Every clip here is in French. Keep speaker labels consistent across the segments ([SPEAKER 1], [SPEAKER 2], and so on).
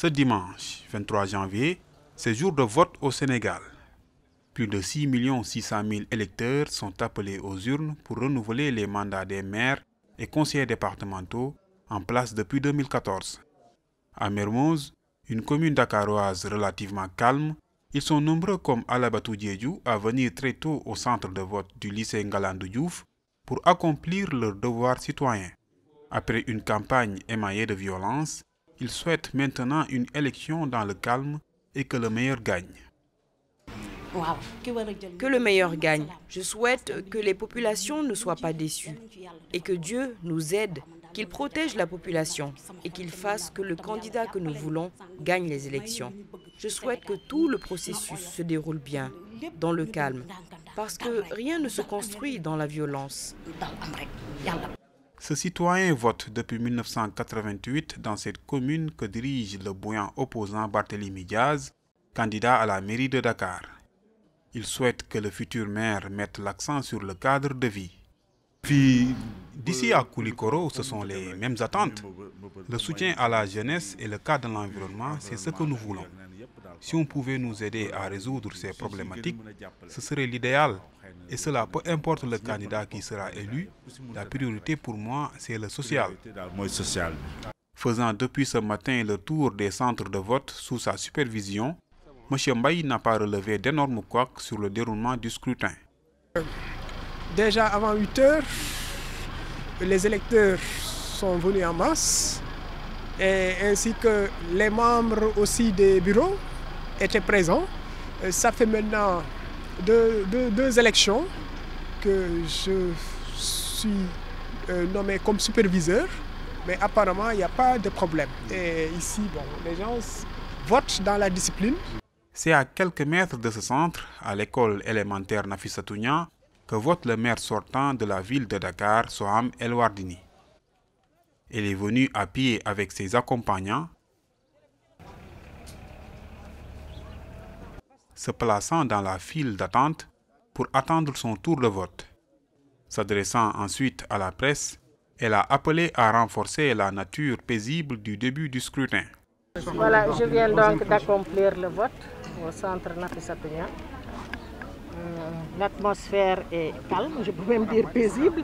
[SPEAKER 1] Ce dimanche 23 janvier, c'est jour de vote au Sénégal. Plus de 6 600 000 électeurs sont appelés aux urnes pour renouveler les mandats des maires et conseillers départementaux en place depuis 2014. À Mermoz, une commune dakaroise relativement calme, ils sont nombreux comme Alabatou Diédhiou à venir très tôt au centre de vote du lycée Ngalandou Diouf pour accomplir leur devoir citoyen. Après une campagne émaillée de violence, ils souhaitent maintenant une élection dans le calme et que le meilleur gagne.
[SPEAKER 2] Que le meilleur gagne. Je souhaite que les populations ne soient pas déçues et que Dieu nous aide, qu'il protège la population et qu'il fasse que le candidat que nous voulons gagne les élections. Je souhaite que tout le processus se déroule bien, dans le calme, parce que rien ne se construit dans la violence.
[SPEAKER 1] Ce citoyen vote depuis 1988 dans cette commune que dirige le bouillant opposant Barthélémy Diaz, candidat à la mairie de Dakar. Il souhaite que le futur maire mette l'accent sur le cadre de vie. Puis, d'ici à Koulikoro, ce sont les mêmes attentes. Le soutien à la jeunesse et le cadre de l'environnement, c'est ce que nous voulons. Si on pouvait nous aider à résoudre ces problématiques, ce serait l'idéal. Et cela, peu importe le candidat qui sera élu, la priorité pour moi, c'est le social. Faisant depuis ce matin le tour des centres de vote sous sa supervision, M. Mbaye n'a pas relevé d'énormes couacs sur le déroulement du scrutin.
[SPEAKER 3] Déjà avant 8 heures, les électeurs sont venus en masse, et ainsi que les membres aussi des bureaux étaient présents. Ça fait maintenant deux élections que je suis nommé comme superviseur, mais apparemment il n'y a pas de problème. Et ici, les gens votent dans la discipline.
[SPEAKER 1] C'est à quelques mètres de ce centre, à l'école élémentaire Nafissatou Niang, que vote le maire sortant de la ville de Dakar, Soham El Wardini. Il est venu à pied avec ses accompagnants, se plaçant dans la file d'attente pour attendre son tour de vote. S'adressant ensuite à la presse, elle a appelé à renforcer la nature paisible du début du scrutin.
[SPEAKER 4] Voilà, je viens donc d'accomplir le vote au centre Nafissatou Niang. L'atmosphère est calme, je peux même dire paisible.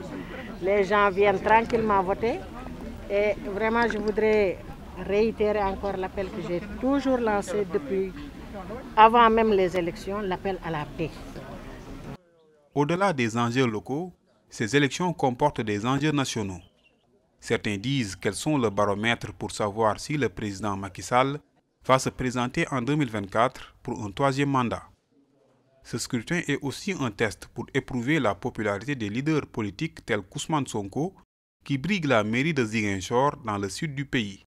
[SPEAKER 4] Les gens viennent tranquillement voter. Et vraiment, je voudrais réitérer encore l'appel que j'ai toujours lancé depuis avant même les élections, l'appel à la paix.
[SPEAKER 1] Au-delà des enjeux locaux, ces élections comportent des enjeux nationaux. Certains disent qu'elles sont le baromètre pour savoir si le président Macky Sall va se présenter en 2024 pour un troisième mandat. Ce scrutin est aussi un test pour éprouver la popularité des leaders politiques tels qu'Ousmane Sonko, qui brigue la mairie de Ziguinchor dans le sud du pays.